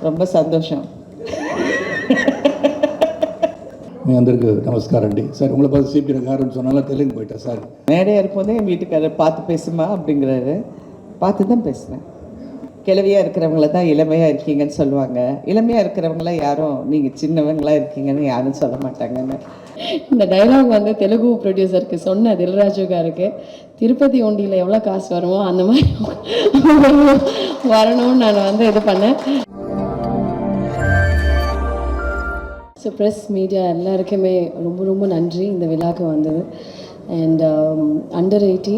ரொம்ப சந்தோஷம். మీ అందరికీ నమస్కారం అండి. సార్ உங்களை பார்த்து சீக்கிரம் காரன்னு சொன்னாலும் தெலுங்கு போயிட்டேன் சார். மேடையாக இருப்போதே என் வீட்டுக்காரர் பார்த்து பேசுமா அப்படிங்கிறாரு. பார்த்து தான் பேசுவேன். கிழவியாக இருக்கிறவங்கள தான் இளமையாக இருக்கீங்கன்னு சொல்லுவாங்க. இளமையாக இருக்கிறவங்கள யாரும் நீங்கள் சின்னவங்களாக இருக்கீங்கன்னு யாரும் சொல்ல மாட்டாங்கன்னு. இந்த டைலாக் வந்து தெலுங்கு ப்ரொடியூசருக்கு சொன்ன தில்ராஜு காருக்கு திருப்பதி ஒண்டியில் எவ்வளோ காசு வருமோ அந்த மாதிரி வரணும்னு நான் வந்து இது பண்ணேன். ஸோ ப்ரெஸ் மீடியா எல்லாருக்குமே ரொம்ப ரொம்ப நன்றி இந்த விழாக்கு வந்தது. அண்ட் அண்டர் 18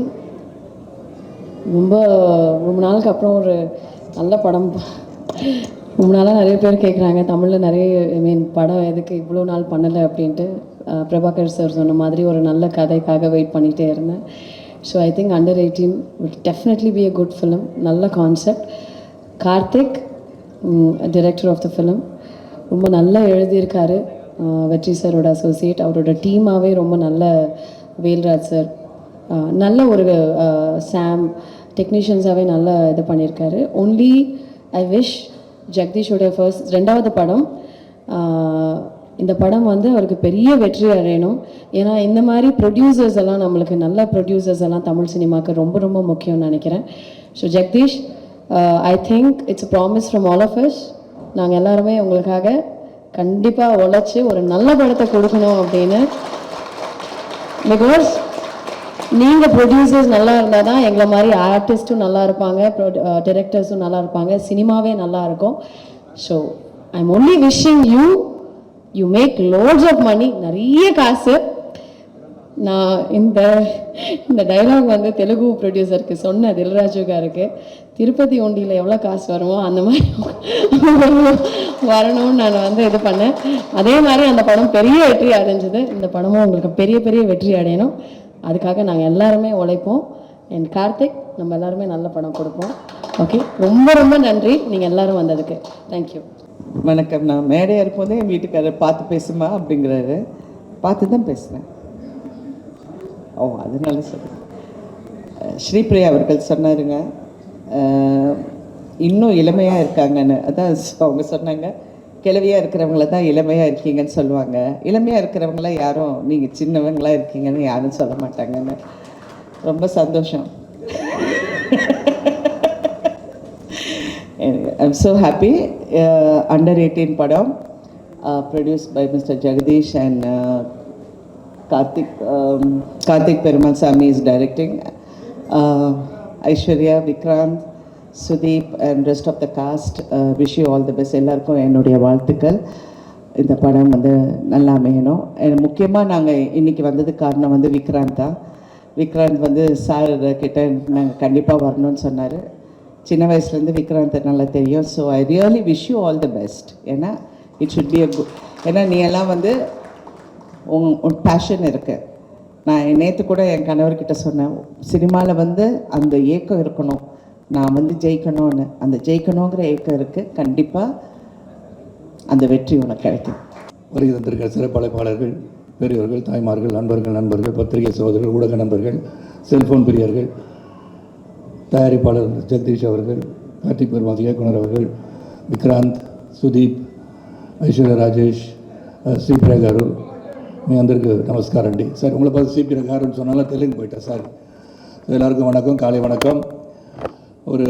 ரொம்ப ரொம்ப நாளுக்கு அப்புறம் ஒரு நல்ல படம். ரொம்ப நாளாக நிறைய பேர் கேட்குறாங்க தமிழில் நிறைய படம் எதுக்கு இவ்வளோ நாள் பண்ணலை அப்படின்ட்டு. பிரபாகர் சார் சொன்ன மாதிரி ஒரு நல்ல கதைக்காக வெயிட் பண்ணிகிட்டே இருந்தேன். So I think under 18 would definitely be a good film. நல்ல concept. Karthik director of the film ரொம்ப நல்லா எழுதியிருக்காரு. வெற்றி சாரோட அசோசியேட், அவரோட டீமாகவே ரொம்ப நல்ல. வேல்ராஜ் சார் நல்ல ஒரு சாம் டெக்னீஷியன்ஸாகவே நல்லா இது பண்ணியிருக்காரு. ஒன்லி ஐ விஷ் ஜெகதீஷோட ரெண்டாவது படம், இந்த படம் வந்து அவருக்கு பெரிய வெற்றி அடையணும். ஏன்னா இந்த மாதிரி ப்ரொடியூசர்ஸ் எல்லாம் நம்மளுக்கு நல்ல ப்ரொடியூசர்ஸ் எல்லாம் தமிழ் சினிமாவுக்கு ரொம்ப ரொம்ப முக்கியம்னு நினைக்கிறேன். So Jagadish, I think it's a promise from all of us. நாங்கள் எல்லாருமே உங்களுக்காக கண்டிப்பாக உழைச்சி ஒரு நல்ல படத்தை கொடுக்கணும் அப்படின்னு. பிகாஸ் நீங்கள் ப்ரொடியூசர்ஸ் நல்லா இருந்தால் தான் எங்களை மாதிரி ஆர்டிஸ்ட்டும் நல்லா இருப்பாங்க, டிரெக்டர்ஸும் நல்லா இருப்பாங்க, சினிமாவே நல்லா இருக்கும். So I am only wishing you make lots of money, நிறைய காசு. நான் இந்த டைலாக் வந்து தெலுங்கு ப்ரொடியூசருக்கு சொன்ன தில்ராஜு காருக்கு திருப்பதி ஒண்டியில் எவ்வளோ காசு வருமோ அந்த மாதிரி வரணும்னு நான் வந்து இது பண்ணேன். அதே மாதிரி அந்த படம் பெரிய வெற்றி அடைஞ்சது. இந்த படமும் உங்களுக்கு பெரிய பெரிய வெற்றி அடையணும். அதுக்காக நாங்கள் எல்லாருமே உழைப்போம். அண்ட் கார்த்திக், நம்ம எல்லாருமே நல்ல படம் கொடுப்போம். ஓகே, ரொம்ப ரொம்ப நன்றி நீங்கள் எல்லோரும் வந்ததுக்கு. தேங்க்யூ. வணக்கம். நான் மேடையாக இருப்போதே என் வீட்டுக்காரர் பார்த்து பேசுமா அப்படிங்கிறாரு. பார்த்து தான் பேசுவேன். ஓ, அதனால சொல்லுங்கள். ஸ்ரீபிரியா அவர்கள் சொன்னாருங்க, இன்னும் இளமையாக இருக்காங்கன்னு. அதான் அவங்க சொன்னாங்க, கிழவியாக இருக்கிறவங்கள தான் இளமையாக இருக்கீங்கன்னு சொல்லுவாங்க. இளமையாக இருக்கிறவங்கள யாரும் நீங்கள் சின்னவங்களாக இருக்கீங்கன்னு யாரும் சொல்ல மாட்டாங்கன்னு. ரொம்ப சந்தோஷம். I'm so happy. Under 18 padam, produced by Mr. Jagdish and Karthik Perumal Sami is directing. Aishwarya, Vikrant, Sudeep and rest of the cast, wish you all the best. எல்லாருக்கும் என்னுடைய வாழ்த்துக்கள். இந்த படம் வந்து நல்லா அமையணும். முக்கியமாக நாங்கள் இன்றைக்கி வந்ததுக்கு காரணம் வந்து விக்ராந்த் தான். விக்ராந்த் வந்து சார் கிட்ட நாங்கள் கண்டிப்பாக வரணும்னு சொன்னார். சின்ன வயசுலேருந்து விக்ராந்த் நல்லா தெரியும். So I really wish you all the best. ஏன்னா it should be a good. ஏன்னா நீ எல்லாம் வந்து உன் பேஷன் இருக்குது. நான் நேற்று கூட என் கணவர்கிட்ட சொன்னேன், சினிமாவில் வந்து அந்த ஏக்கம் இருக்கணும், நான் வந்து ஜெயிக்கணும்னு. அந்த ஜெயிக்கணுங்கிற ஏக்கம் இருக்குது. கண்டிப்பாக அந்த வெற்றி உனக்கு கிடைக்கும். வருகை தந்திருக்கிற சிறப்பழைப்பாளர்கள், பெரியவர்கள், தாய்மார்கள், நண்பர்கள், பத்திரிகை சகோதரர்கள், ஊடக நண்பர்கள், செல்ஃபோன் பிரியர்கள், தயாரிப்பாளர் ஜெகதீஷ் அவர்கள், கார்த்திக் பெருமாள் இயக்குனர் அவர்கள், విక్రాంత్, సుదీప్, ఐశ్వర్య రాజేష్, శ్రీప్రియ గారు, మీ అందరికీ నమస్కారం అండి. సార్ உங்களை பார்த்து శ్రీప్రియ గారుன்னு சொன்னாலும் தெலுங்கு போயிட்டேன் சார். எல்லாருக்கும் வணக்கம், காலை வணக்கம். ஒரு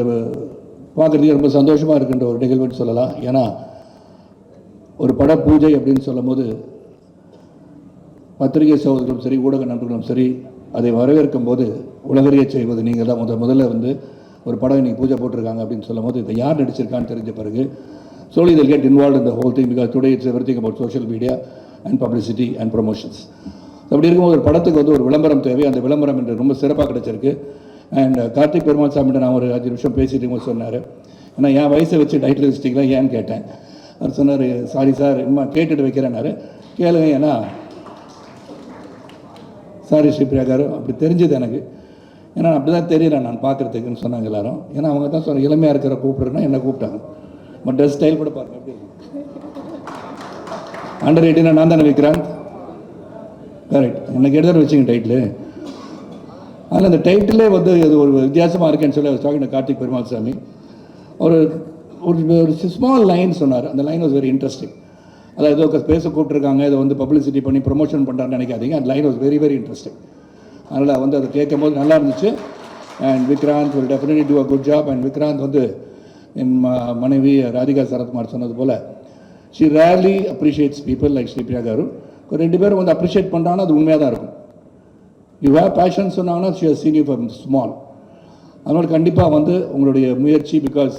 பார்க்குறதுக்கு ரொம்ப சந்தோஷமாக இருக்கின்ற ஒரு நிகழ்வுன்னு சொல்லலாம். ஏன்னா ஒரு பட பூஜை அப்படின்னு சொல்லும் போது பத்திரிகை சகோதரர்களும் சரி, ஊடக நண்பர்களும் சரி, அதை வரவேற்கும் போது உலகறிய செய்வது நீங்கள் தான். முதல்ல வந்து ஒரு படம் இன்றைக்கி பூஜை போட்டிருக்காங்க அப்படின்னு சொல்லும் போது இதை யார் நடிச்சிருக்கான்னு தெரிஞ்ச பிறகு slowly they'll get involved in the whole thing, because today it's everything about social media and publicity and promotions. அப்படி இருக்கும்போது ஒரு படத்துக்கு வந்து ஒரு விளம்பரம் தேவை. அந்த விளம்பரம் என்று ரொம்ப சிறப்பாக கிடச்சிருக்கு. அண்ட் கார்த்திக் பெருமாள் சாமிகிட்ட நான் ஒரு 5 நிமிஷம் பேசிட்டு இருக்கும்போது சொன்னார், ஏன்னா என் வயசை வச்சு டைட்டில் வச்சிட்டிங்களா ஏன்னு கேட்டேன். அவர் சொன்னார், சாரி சார், இம்மா கேட்டுட்டு வைக்கிறேன்னாரு. கேளுங்க, ஏன்னா சாரி ஸ்ரீபிரியா காரு, அப்படி தெரிஞ்சது எனக்கு. ஏன்னா அப்படி தான் தெரியல நான் பார்க்குறதுக்குன்னு சொன்னாங்க எல்லாரும். ஏன்னா அவங்க தான் சொன்ன இளமையாக இருக்கிற கூப்பிட்றேன்னா என்னை கூப்பிட்டாங்க. பட் ட்ரெஸ் ஸ்டைல் கூட பாருங்க எப்படி இருக்கு. அண்டர் 18 நான் தானே விக்ராந்த், கரெக்ட். எனக்கு எடுத்து வச்சுங்க டைட்டிலு. அதில் அந்த டைட்டிலே வந்து இது ஒரு வித்தியாசமாக இருக்கேன்னு சொல்லி அவர் டாக்கிங் கார்த்திக் பெருமாள் சாமி. ஒரு ஒரு ஸ்மால் லைன் சொன்னார். அந்த லைன் வாஸ் வெரி இன்ட்ரெஸ்டிங். அதாவது ஏதோ பேச கூப்பிட்ருக்காங்க, இதை வந்து பப்ளிசிட்டி பண்ணி ப்ரொமோஷன் பண்ணுறான்னு நினைக்காதீங்க. அந்த line was very very interesting. அதனால் வந்து அதை கேட்கும் போது நல்லா இருந்துச்சு. And Vikranth will definitely do a good job. And Vikranth வந்து என் மனைவி ராதிகா சரத்குமார் சொன்னது போல் she rarely appreciates people like Sripriya garu. ரெண்டு பேரும் வந்து அப்ரிஷியேட் பண்ணுறாங்கன்னா அது உண்மையாக தான் இருக்கும். யூ ஹேவ் பேஷன் சொன்னாங்கன்னா she has seen you from small. அதனால் கண்டிப்பாக வந்து உங்களுடைய முயற்சி, because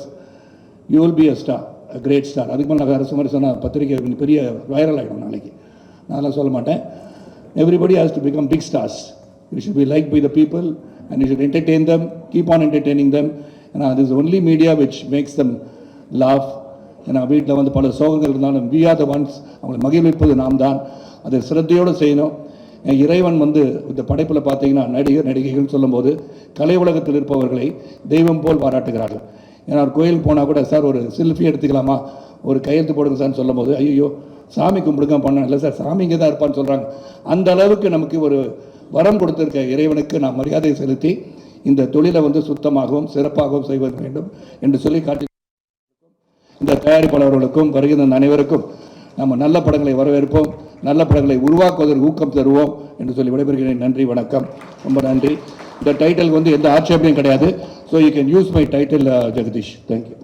you will be a star, a great star. அதுக்கு மேலே அரசு மாதிரி சொன்னால் பத்திரிகை பெரிய வைரல் ஆகிடும் நாளைக்கு. நான் அதெல்லாம் சொல்ல மாட்டேன். Everybody has to become big stars. You should be liked by the people and you should entertain them, keep on entertaining them. And this is the only media which makes them laugh. ஏன்னா வீட்டில் வந்து பல சோகங்கள் இருந்தாலும் we are the ones, அவங்களை மகிழ்விப்பது நாம் தான். அதை சிரத்தையோடு செய்யணும். இறைவன் வந்து இந்த படைப்பில் பார்த்தீங்கன்னா நடிகைகள் சொல்லும்போது கலை உலகத்தில் இருப்பவர்களை தெய்வம் போல் பாராட்டுகிறார்கள். ஏன்னா ஒரு கோயில் போனால் கூட சார் ஒரு செல்ஃபி எடுத்துக்கலாமா, ஒரு கையெழுத்து போடுங்க சார்னு சொல்லும் போது ஐயோ சாமி கும்பிடுங்க பண்ண இல்லை சார், சாமி இங்கே தான் இருப்பான்னு சொல்கிறாங்க. அந்த அளவுக்கு நமக்கு ஒரு வரம் கொடுத்திருக்க இறைவனுக்கு நாம் மரியாதை செலுத்தி இந்த தொழிலை வந்து சுத்தமாகவும் சிறப்பாகவும் செய்வது வேண்டும் என்று சொல்லி காட்டி இந்த தயாரிப்பாளர்களுக்கும் வருகின்ற அனைவருக்கும் நம்ம நல்ல படங்களை வரவேற்போம், நல்ல படங்களை உருவாக்குவதற்கு ஊக்கம் தருவோம் என்று சொல்லி விடைபெறுகிறேன். நன்றி, வணக்கம், ரொம்ப நன்றி. இந்த டைட்டில் வந்து எந்த ஆட்சேபனையும் கிடையாது. So you can use my title Jagadish. Thank you.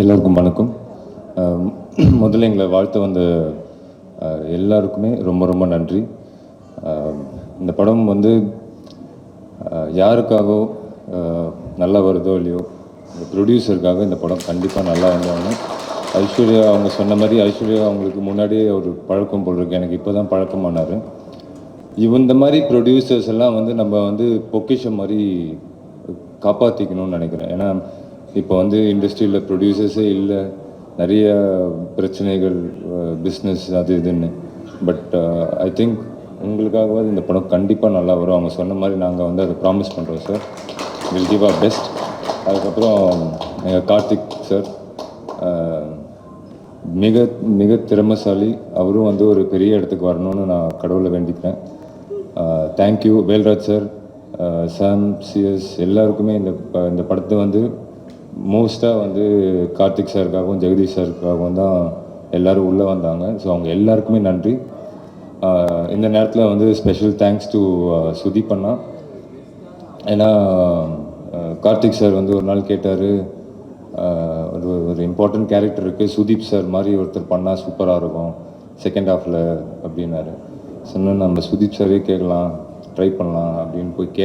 எல்லோருக்கும் வணக்கம். முதல்ல எங்களை வாழ்த்து வந்த எல்லாருக்குமே ரொம்ப ரொம்ப நன்றி. இந்த படம் வந்து யாருக்காகவோ நல்லா வருதோ இல்லையோ, இந்த ப்ரொடியூசருக்காக இந்த படம் கண்டிப்பாக நல்லா வந்தாங்க. ஐஸ்வர்யா அவங்க சொன்ன மாதிரி, ஐஸ்வர்யா அவங்களுக்கு முன்னாடியே ஒரு பழக்கம் போல் இருக்கு, எனக்கு இப்போ தான் பழக்கமானார். இந்த மாதிரி ப்ரொடியூசர்ஸ் எல்லாம் வந்து நம்ம வந்து பொக்கிஷம் மாதிரி காப்பாற்றிக்கணும்னு நினைக்கிறேன். ஏன்னா இப்போ வந்து இண்டஸ்ட்ரியில் ப்ரொடியூசர்ஸே இல்லை, நிறைய பிரச்சனைகள், பிஸ்னஸ் அது இதுன்னு. பட் ஐ திங்க் உங்களுக்காகவாது இந்த படம் கண்டிப்பாக நல்லா வரும். அவங்க சொன்ன மாதிரி நாங்கள் வந்து அதை ப்ராமிஸ் பண்ணுறோம் sir. Will give our best. அதுக்கப்புறம் எங்கள் கார்த்திக் சார் மிக மிக திறமைசாலி. அவரும் வந்து ஒரு பெரிய இடத்துக்கு வரணும்னு நான் கடவுளை வேண்டிக்கிறேன். தேங்க்யூ வேல்ராஜ் சார், சாம், சிஎஸ் எல்லாருக்குமே இந்த படத்தை வந்து மோஸ்ட்டாக வந்து கார்த்திக் சாருக்காகவும் ஜெகதீஷ் சாருக்காகவும் தான் எல்லோரும் உள்ளே வந்தாங்க. ஸோ அவங்க எல்லாருக்குமே நன்றி. இந்த நேரத்தில் வந்து ஸ்பெஷல் தேங்க்ஸ் டு சுதீப் அண்ணா. ஏன்னா கார்த்திக் சார் வந்து ஒரு நாள் கேட்டார், ஒரு இம்பார்ட்டண்ட் கேரக்டர் இருக்குது, சுதீப் சார் மாதிரி ஒருத்தர் பண்ணால் சூப்பராக இருக்கும் செகண்ட் ஹாஃபில் அப்படின்னாரு. சொன்னால் நம்ம சுதீப் சாரே கேட்கலாம், ட்ரை பண்ணலாம் அப்படின்னு போய்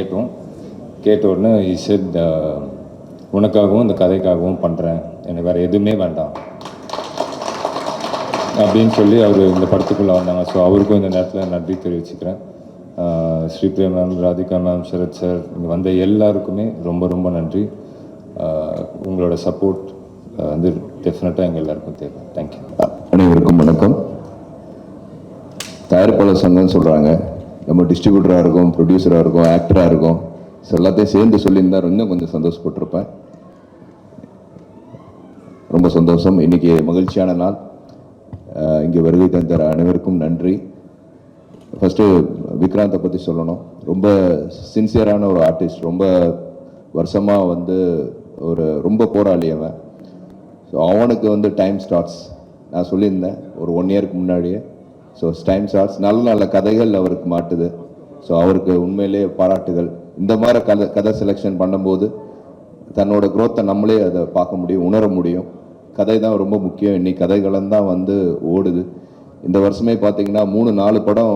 கேட்ட உடனே he said, உனக்காகவும் இந்த கதைக்காகவும் பண்ணுறேன், எனக்கு வேறு எதுவுமே வேண்டாம் அப்படின்னு சொல்லி அவர் இந்த படத்துக்குள்ளே வந்தாங்க. ஸோ அவருக்கும் இந்த நேரத்தில் நன்றி தெரிவிச்சுக்கிறேன். Sripriya ma'am, Radhika ma'am, Sarath sir, இங்கே வந்த எல்லாருக்குமே ரொம்ப ரொம்ப நன்றி. உங்களோட சப்போர்ட் வந்து டெஃபினட்டாக எங்கள் எல்லாருக்கும் தேவை. தேங்க்யூ. அனைவருக்கும் வணக்கம். தயாரிப்பாளர் சங்கம்னு சொல்கிறாங்க, நம்ம டிஸ்ட்ரிபியூட்டராக இருக்கும், ப்ரொடியூசராக இருக்கும், ஆக்டராக இருக்கும். ஸோ எல்லாத்தையும் சேர்ந்து சொல்லியிருந்தா இன்னும் கொஞ்சம் சந்தோஷப்பட்டிருப்பேன். ரொம்ப சந்தோஷம். இன்றைக்கி மகிழ்ச்சியான நாள். இங்கே வருகை தந்த அனைவருக்கும் நன்றி. ஃபஸ்ட்டு விக்ராந்தை பற்றி சொல்லணும். ரொம்ப சின்சியரான ஒரு ஆர்டிஸ்ட், ரொம்ப வருஷமாக வந்து ரொம்ப போராளி அவன். ஸோ அவனுக்கு வந்து டைம் ஸ்டார்ட்ஸ், நான் சொல்லியிருந்தேன் ஒரு 1 இயருக்கு முன்னாடியே. ஸோ டைம் ஸ்டார்ட்ஸ், நல்ல நல்ல கதைகள் அவருக்கு மாட்டுது. ஸோ அவருக்கு உண்மையிலே பாராட்டுகள். இந்த மாதிரி கதை செலெக்ஷன் பண்ணும்போது தன்னோட க்ரோத்தை நம்மளே அதை பார்க்க முடியும், உணர முடியும். கதை தான் ரொம்ப முக்கியம். இன்னைக்கு கதைகளும் தான் வந்து ஓடுது. இந்த வருஷமே பார்த்தீங்கன்னா 3-4 படம்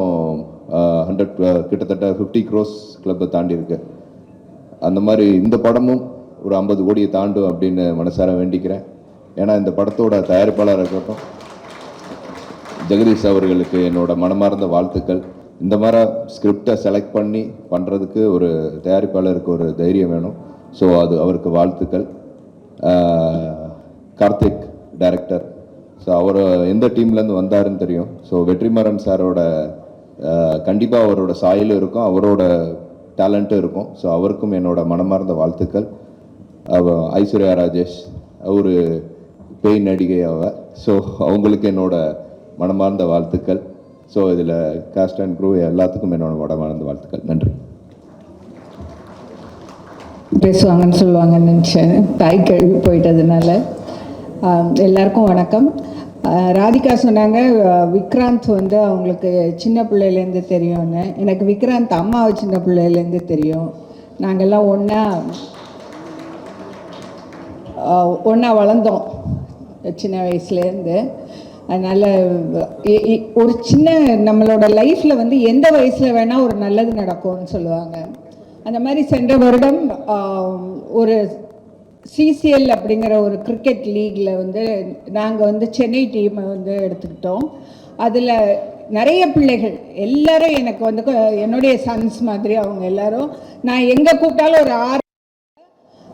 100 கிட்டத்தட்ட 50 crores கிளப்பை தாண்டி இருக்கு. அந்த மாதிரி இந்த படமும் ஒரு 50 கோடியை தாண்டும் அப்படின்னு மனசார வேண்டிக்கிறேன். ஏன்னா இந்த படத்தோட தயாரிப்பாளராக இருக்கட்டும் ஜெகதீஷ் அவர்களுக்கு என்னோட மனமார்ந்த வாழ்த்துக்கள். இந்த மாதிரி ஸ்கிரிப்டை செலக்ட் பண்ணி பண்ணுறதுக்கு ஒரு தயாரிப்பாளருக்கு ஒரு தைரியம் வேணும். ஸோ அது அவருக்கு வாழ்த்துக்கள். கார்த்திக் டைரக்டர், ஸோ அவர் எந்த டீம்லேருந்து வந்தாருன்னு தெரியும். ஸோ வெற்றிமாறன் சாரோட கண்டிப்பாக அவரோட சாயலும் இருக்கும், அவரோட டேலண்ட்டும் இருக்கும். ஸோ அவருக்கும் என்னோட மனமார்ந்த வாழ்த்துக்கள். ஐஸ்வர்யா ராஜேஷ், அவர் பேய் நடிகை அவ. ஸோ அவங்களுக்கு என்னோட மனமார்ந்த வாழ்த்துக்கள். ஸோ இதில் காஸ்ட் அண்ட் க்ரூ எல்லாத்துக்கும் என்னோட மனமார்ந்த வாழ்த்துக்கள். நன்றி. பேசுவாங்கன்னு சொல்லுவாங்கன்னு நினச்சேன், தாய் கழுவி போயிட்டதுனால. எல்லாருக்கும் வணக்கம். ராதிகா சொன்னாங்க விக்ராந்த் வந்து அவங்களுக்கு சின்ன பிள்ளையிலேருந்து தெரியும்னு. எனக்கு விக்ராந்த் அம்மாவை சின்ன பிள்ளையிலேருந்து தெரியும். நாங்கள்லாம் ஒன்றா வளர்ந்தோம் சின்ன வயசுலேருந்து. அதனால் ஒரு சின்ன நம்மளோட லைஃப்பில் வந்து எந்த வயசில் வேணால் ஒரு நல்லது நடக்கும்னு சொல்லுவாங்க. அந்த மாதிரி சென்ற வருடம் ஒரு சிசிஎல் அப்படிங்கிற ஒரு கிரிக்கெட் லீகில் வந்து நாங்கள் வந்து சென்னை டீமை வந்து எடுத்துக்கிட்டோம். அதில் நிறைய பிள்ளைகள் எல்லாரும் எனக்கு வந்து என்னுடைய சன்ஸ் மாதிரி அவங்க எல்லாரும். நான் எங்கே கூப்பிட்டாலும் ஒரு 6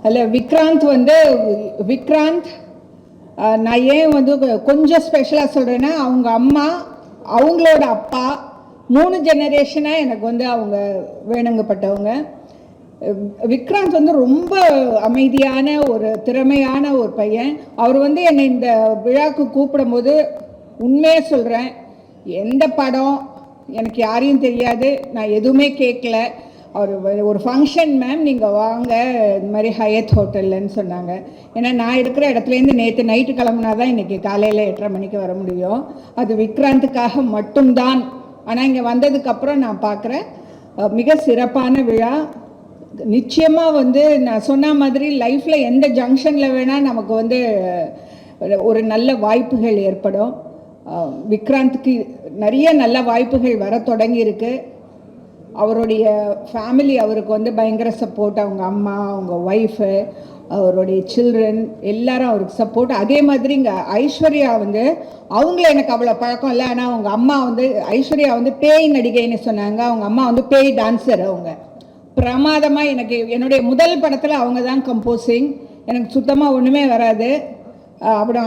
அதில் விக்ராந்த் நான் ஏன் வந்து கொஞ்சம் ஸ்பெஷலாக சொல்கிறேன்னா, அவங்க அம்மா அவங்களோட அப்பா 3 ஜெனரேஷனாக எனக்கு வந்து அவங்க வேணுங்கப்பட்டவங்க. விக்ராந்த் வந்து ரொம்ப அமைதியான ஒரு திறமையான ஒரு பையன். அவர் வந்து என்னை இந்த விழாவுக்கு கூப்பிடும்போது உண்மையாக சொல்கிறேன், எந்த படம் எனக்கு யாரையும் தெரியாது, நான் எதுவுமே கேட்கல. அவர் ஒரு ஃபங்க்ஷன் மேம் நீங்கள் வாங்க இந்த மாதிரி ஹயத் ஹோட்டல்லன்னு சொன்னாங்க. ஏன்னா நான் இருக்கிற இடத்துலேருந்து நேற்று நைட்டு கிளம்புனா தான் இன்றைக்கி காலையில் 8:30 மணிக்கு வர முடியும். அது விக்ராந்துக்காக மட்டும்தான். ஆனால் இங்கே வந்ததுக்கப்புறம் நான் பார்க்குறேன் மிக சிறப்பான விழா. நிச்சயமாக வந்து நான் சொன்ன மாதிரி லைஃப்பில் எந்த ஜங்ஷனில் வேணால் நமக்கு வந்து ஒரு நல்ல வாய்ப்புகள் ஏற்படும். விக்ராந்துக்கு நிறைய நல்ல வாய்ப்புகள் வர தொடங்கியிருக்கு. அவருடைய ஃபேமிலி அவருக்கு வந்து பயங்கர சப்போர்ட். அவங்க அம்மா, அவங்க ஒய்ஃபு, அவருடைய சில்ட்ரன் எல்லாரும் அவருக்கு சப்போர்ட். அதே மாதிரி இங்கே ஐஸ்வர்யா வந்து அவங்கள எனக்கு அவ்வளோ பழக்கம் இல்லை. ஆனால் அவங்க அம்மா வந்து ஐஸ்வர்யா வந்து பேய் நடிகைன்னு சொன்னாங்க. அவங்க அம்மா வந்து பேய் டான்ஸர். அவங்க பிரமாதமாக எனக்கு என்னுடைய முதல் படத்தில் அவங்க தான் கம்போசிங். எனக்கு சுத்தமாக ஒன்றுமே வராது.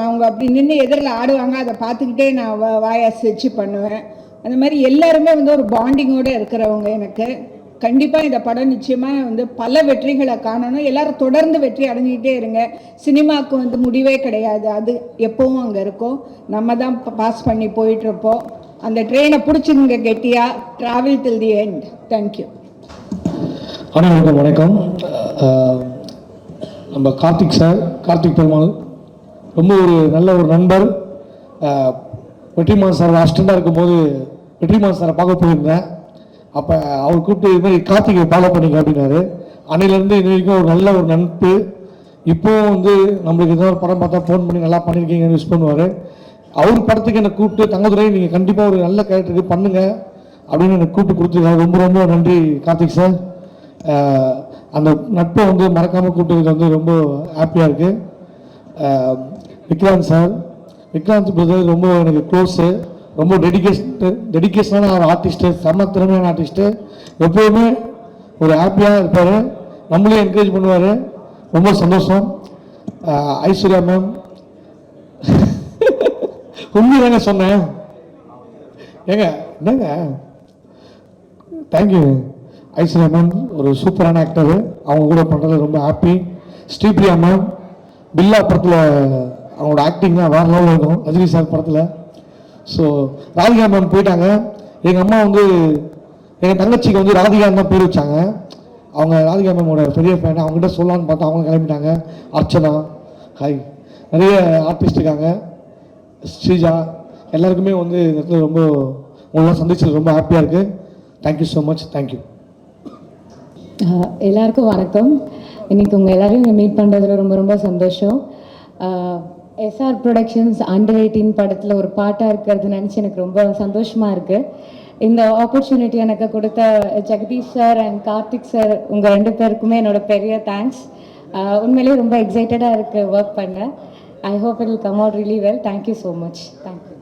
அவங்க அப்படி நின்று எதிரில் ஆடுவாங்க, அதை பார்த்துக்கிட்டே நான் வாயை அசைச்சு பண்ணுவேன். அந்த மாதிரி எல்லாருமே வந்து ஒரு பாண்டிங்கோடு இருக்கிறவங்க. எனக்கு கண்டிப்பாக இந்த படம் நிச்சயமாக வந்து பல வெற்றிகளை காணணும். எல்லோரும் தொடர்ந்து வெற்றி அடைஞ்சிக்கிட்டே இருங்க. சினிமாவுக்கு வந்து முடிவே கிடையாது, அது எப்போவும் அங்கே இருக்கும். நம்ம தான் பாஸ் பண்ணி போயிட்டுருப்போம். அந்த ட்ரெயினை பிடிச்சிங்க கெட்டியாக. Travel till the end. Thank you. அனைவருக்கும் வணக்கம். நம்ம கார்த்திக் பெருமாள் ரொம்ப ஒரு நல்ல ஒரு நண்பர். வெற்றிமாறன் சார் அசிஸ்டண்டாக இருக்கும்போது வெற்றிமாறன் சாரை பார்க்க போயிருந்தேன். அப்போ அவர் கூப்பிட்டு இது மாதிரி கார்த்திகை ஃபாலோ பண்ணிங்க அப்படின்னாரு. அன்னையிலேருந்து இது வரைக்கும் ஒரு நல்ல ஒரு நட்பு. இப்போவும் வந்து நம்மளுக்கு ஏதோ ஒரு படம் பார்த்தா ஃபோன் பண்ணி நல்லா பண்ணியிருக்கீங்கன்னு யூஸ் பண்ணுவார். அவர் படத்துக்கு என்னை கூப்பிட்டு தங்கதுரை நீங்கள் கண்டிப்பாக ஒரு நல்ல கேரக்டருக்கு பண்ணுங்கள் அப்படின்னு எனக்கு கூப்பிட்டு கொடுத்துருக்காரு. ரொம்ப ரொம்ப நன்றி கார்த்திக் சார். அந்த நட்பை வந்து மறக்காமல் கூப்பிட்டதுக்கு வந்து ரொம்ப ஹாப்பியாக இருக்குது. விக்ராந்த் பிரதர் ரொம்ப எனக்கு க்ளோஸு. ரொம்ப டெடிக்கேஷனான ஒரு ஆர்டிஸ்ட்டு, செம்ம திறமையான ஆர்டிஸ்ட்டு. எப்போதுமே ஒரு ஹாப்பியாக இருப்பார், நம்மளே என்கரேஜ் பண்ணுவார். ரொம்ப சந்தோஷம். ஐஸ்வர்யா மேம் உண்மைதாங்க சொன்னேன். என்னங்க தேங்க்யூ. ஐஸ்வர்யா மேம் ஒரு சூப்பரான ஆக்டரு, அவங்க கூட பண்ணுறது ரொம்ப ஹாப்பி. ஸ்ரீபிரியா மேம் பில்லா படத்தில் அவங்களோட ஆக்டிங் தான் வேறு லெவலில் இருக்கும், ரஜினி சார் படத்தில். ஸோ ராதிகா மேம் போயிட்டாங்க. எங்கள் அம்மா வந்து எங்கள் தங்கச்சிக்கு வந்து ராதிகா தான் பேர் வச்சாங்க. அவங்க ராதிகா மேமோட பெரிய ஃபேன். அவங்ககிட்ட சொல்லலான்னு பார்த்தா அவங்க கிளம்பிட்டாங்க. அர்ச்சனா, ஹாய், நிறைய ஆர்டிஸ்ட் இருக்காங்க, ஸ்ரீஜா, எல்லாருக்குமே வந்து இந்த இடத்துல ரொம்ப உங்களெலாம் சந்திச்சது ரொம்ப ஹாப்பியாக இருக்குது. Thank you so much. தேங்க்யூ. எல்லாருக்கும் வணக்கம். இன்றைக்கி உங்கள் எல்லோரையும் இங்கே மீட் பண்ணுறதுல ரொம்ப ரொம்ப சந்தோஷம். எஸ்ஆர் ப்ரொடக்ஷன்ஸ் அண்டர் 18 படத்தில் ஒரு பாட்டாக இருக்கிறது நினச்சி எனக்கு ரொம்ப சந்தோஷமாக இருக்குது. இந்த ஆப்பர்ச்சுனிட்டி எனக்கு கொடுத்த Jagadish sir and Karthik sir, உங்கள் 2 பேருக்குமே என்னோட பெரிய தேங்க்ஸ். உண்மையிலேயே ரொம்ப எக்ஸைட்டடாக இருக்குது ஒர்க் பண்ண. I hope it will come out really well. Thank you so much. Thank you.